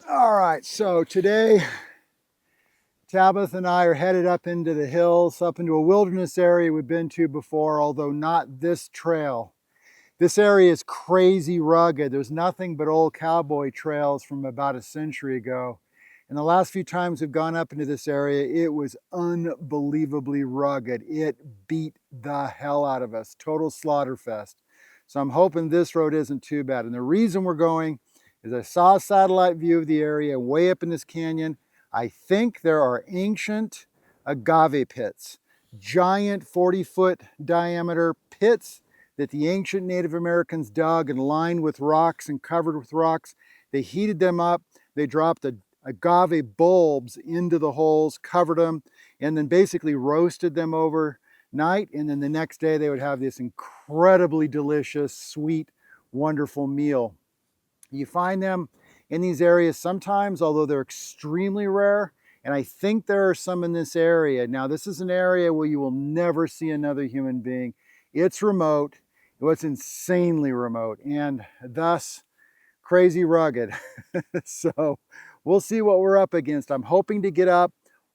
All right, so today Tabitha and I are headed up into the hills, up into a wilderness area we've been to before, although not this trail. This area is crazy rugged. There's nothing but old cowboy trails from about a century ago. And the last few times we've gone up into this area, it was unbelievably rugged. It beat the hell out of us. Total slaughter fest. So I'm hoping this road isn't too bad. And the reason we're going is I saw a satellite view of the area way up in this canyon. I think there are ancient agave pits, giant 40-foot diameter pits that the ancient Native Americans dug and lined with rocks and covered with rocks. They heated them up. They dropped the agave bulbs into the holes, covered them, and then basically roasted them overnight. And then the next day they would have this incredibly delicious, sweet, wonderful meal. You find them in these areas sometimes, although they're extremely rare. And I think there are some in this area. Now, this is an area where you will never see another human being. It's remote. It's insanely remote and thus crazy rugged. So we'll see what we're up against. I'm hoping to get up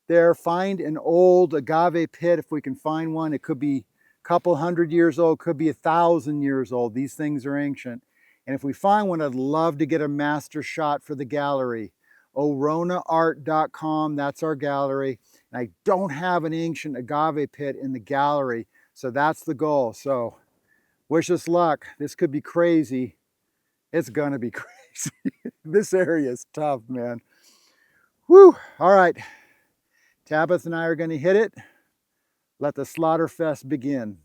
there, find an old agave pit if we can find one. It could be a couple hundred years old, could be 1,000 years old. These things are ancient. And if we find one, I'd love to get a master shot for the gallery. OronaArt.com, that's our gallery. And I don't have an ancient agave pit in the gallery, so that's the goal. So wish us luck. This could be crazy. It's gonna be crazy. This area is tough, man. Whew. All right. Tabitha and I are gonna hit it. Let the slaughter fest begin.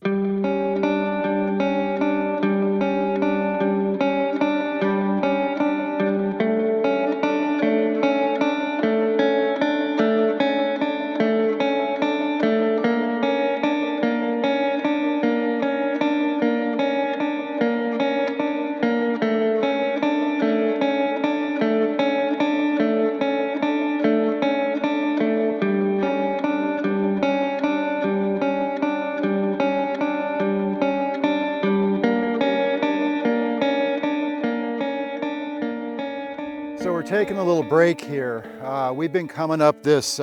So we're taking a little break here. We've been coming up this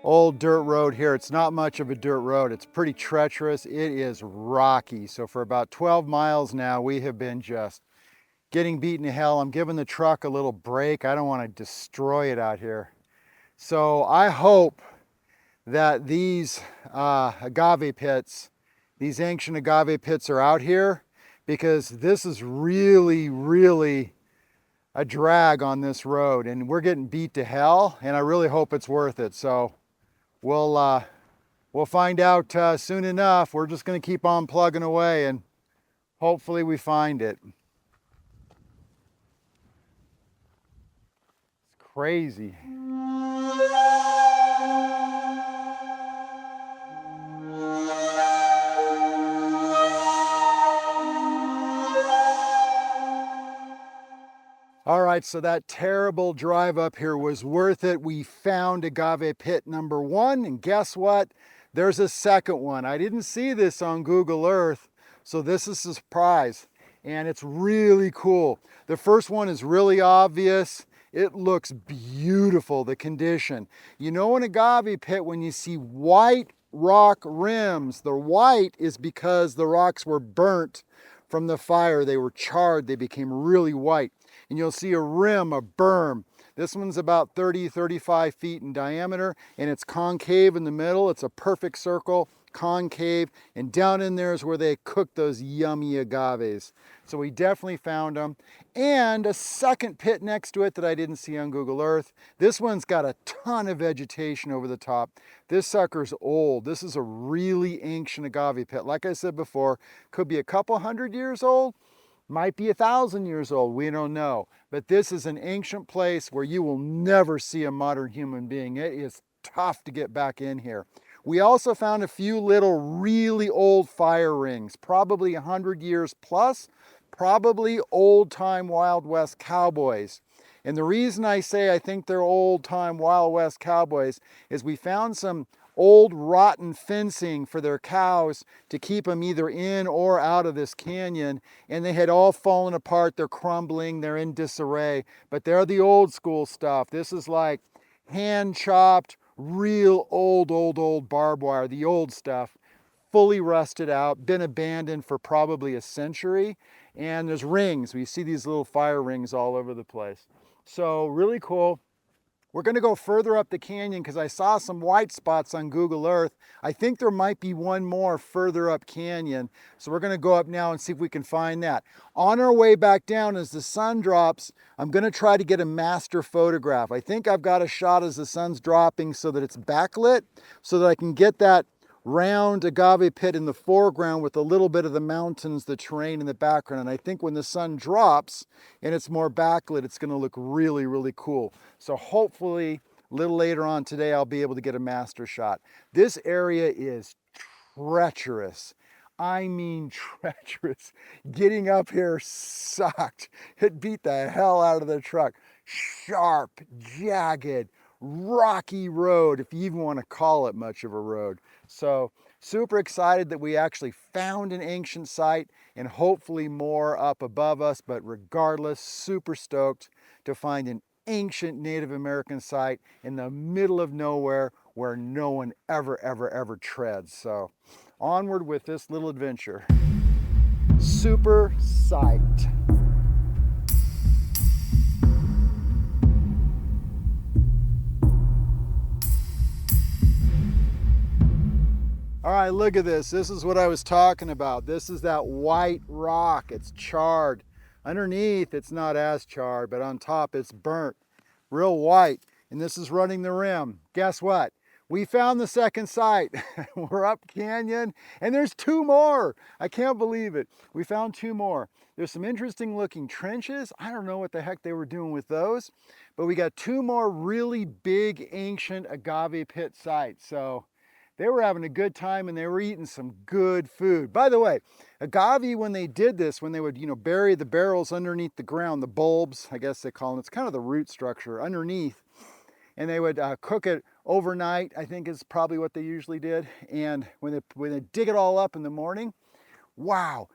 old dirt road here. It's not much of a dirt road. It's pretty treacherous. It is rocky. So for about 12 miles now, we have been just getting beaten to hell. I'm giving the truck a little break. I don't want to destroy it out here. So I hope that these agave pits, these ancient agave pits are out here, because this is really a drag on this road and we're getting beat to hell, and I really hope it's worth it. So we'll find out soon enough. We're just going to keep on plugging away and hopefully we find it. It's crazy. All right, so that terrible drive up here was worth it. We found agave pit number 1, and guess what? There's a second one. I didn't see this on Google Earth, so this is a surprise, and it's really cool. The first one is really obvious. It looks beautiful, the condition. You know, an agave pit, when you see white rock rims, the white is because the rocks were burnt from the fire. They were charred, they became really white. And you'll see a rim, a berm. This one's about 30-35 feet in diameter, and it's concave in the middle. It's a perfect circle, concave, and down in there is where they cook those yummy agaves. So we definitely found them. And a second pit next to it that I didn't see on Google Earth. This one's got a ton of vegetation over the top. This sucker's old. This is a really ancient agave pit. Like I said before, could be a couple hundred years old. Might be 1,000 years old, we don't know. But this is an ancient place where you will never see a modern human being. It is tough to get back in here. We also found a few little really old fire rings, probably 100 years plus, probably old-time Wild West cowboys. And the reason I say I think they're old-time Wild West cowboys is we found some old rotten fencing for their cows to keep them either in or out of this canyon, and they had all fallen apart. They're crumbling, they're in disarray, but they're the old school stuff. This is like hand chopped, real old barbed wire, the old stuff, fully rusted out, been abandoned for probably a century. And there's rings. We see these little fire rings all over the place. So really cool. We're going to go further up the canyon because I saw some white spots on Google Earth. I think there might be one more further up canyon. So we're going to go up now and see if we can find that. On our way back down, as the sun drops, I'm going to try to get a master photograph. I think I've got a shot as the sun's dropping so that it's backlit, so that I can get that round agave pit in the foreground with a little bit of the mountains, the terrain in the background. And I think when the sun drops and it's more backlit, it's going to look really, really cool. So hopefully a little later on today, I'll be able to get a master shot. This area is treacherous. I mean treacherous. Getting up here sucked. It beat the hell out of the truck. Sharp, jagged, rocky road, if you even want to call it much of a road. So super excited that we actually found an ancient site and hopefully more up above us, but regardless, super stoked to find an ancient Native American site in the middle of nowhere where no one ever treads. So onward with this little adventure. Super psyched. All right, look at this. This is what I was talking about. This is that white rock. It's charred. Underneath, it's not as charred, but on top, it's burnt. Real white. And this is running the rim. Guess what? We found the second site. We're up canyon, and there's two more. I can't believe it. We found two more. There's some interesting looking trenches. I don't know what the heck they were doing with those, but we got two more really big ancient agave pit sites. So they were having a good time and they were eating some good food. By the way, agave, when they did this, when they would, bury the barrels underneath the ground, the bulbs, I guess they call them, it's kind of the root structure underneath, and they would cook it overnight, I think is probably what they usually did. And when they dig it all up in the morning, wow,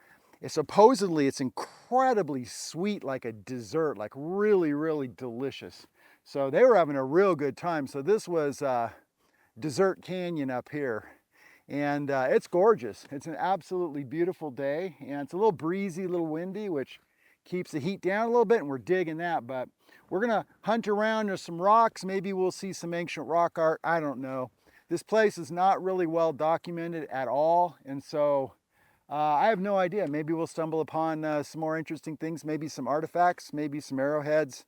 supposedly it's incredibly sweet, like a dessert, like really, really delicious. So they were having a real good time. So this was Desert Canyon up here, and it's gorgeous. It's an absolutely beautiful day, and it's a little breezy, a little windy, which keeps the heat down a little bit, and we're digging that. But we're gonna hunt around. There's some rocks. Maybe we'll see some ancient rock art. I don't know. This place is not really well documented at all, and so I have no idea. Maybe we'll stumble upon some more interesting things, maybe some artifacts, maybe some arrowheads,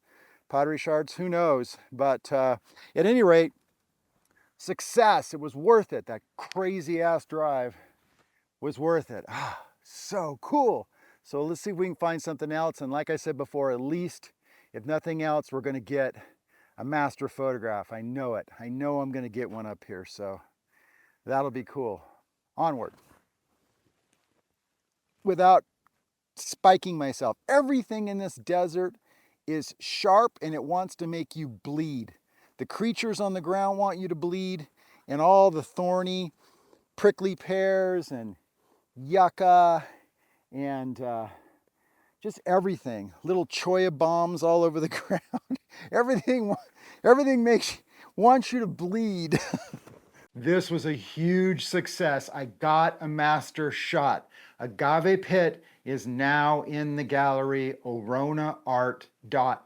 pottery shards, who knows. But at any rate, success. It was worth it. That crazy ass drive was worth it. Ah, so cool. So let's see if we can find something else. And like I said before, at least, if nothing else, we're going to get a master photograph. I know it. I know I'm going to get one up here. So that'll be cool. Onward. Without spiking myself, everything in this desert is sharp and it wants to make you bleed. The creatures on the ground want you to bleed, and all the thorny, prickly pears and yucca and just everything. Little cholla bombs all over the ground. Everything wants you to bleed. This was a huge success. I got a master shot. Agave Pit is now in the gallery, oronaart.com.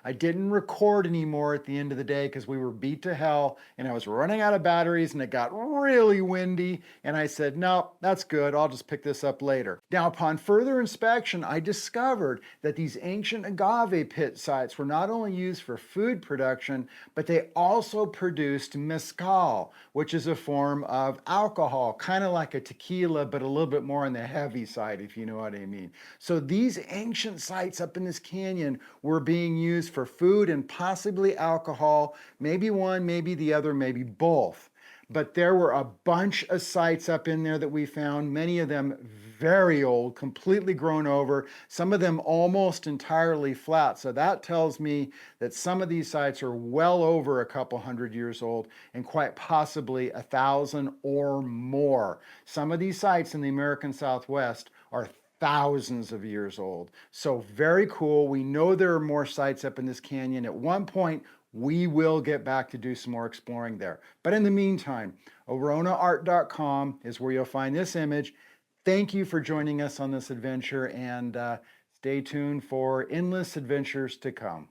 I didn't record anymore at the end of the day because we were beat to hell and I was running out of batteries and it got really windy, and I said, no, that's good, I'll just pick this up later. Now, upon further inspection, I discovered that these ancient agave pit sites were not only used for food production, but they also produced mezcal, which is a form of alcohol, kind of like a tequila, but a little bit more on the heavy side, if you know what I mean. So these ancient sites up in this canyon were being used for food and possibly alcohol, maybe one, maybe the other, maybe both. but there were a bunch of sites up in there that we found, many of them very old, completely grown over, some of them almost entirely flat. So that tells me that some of these sites are well over a couple hundred years old and quite possibly 1,000 or more. Some of these sites in the American Southwest are thousands of years old. So very cool. We know there are more sites up in this canyon. At one point, we will get back to do some more exploring there. But in the meantime, oronaart.com is where you'll find this image. Thank you for joining us on this adventure, and stay tuned for endless adventures to come.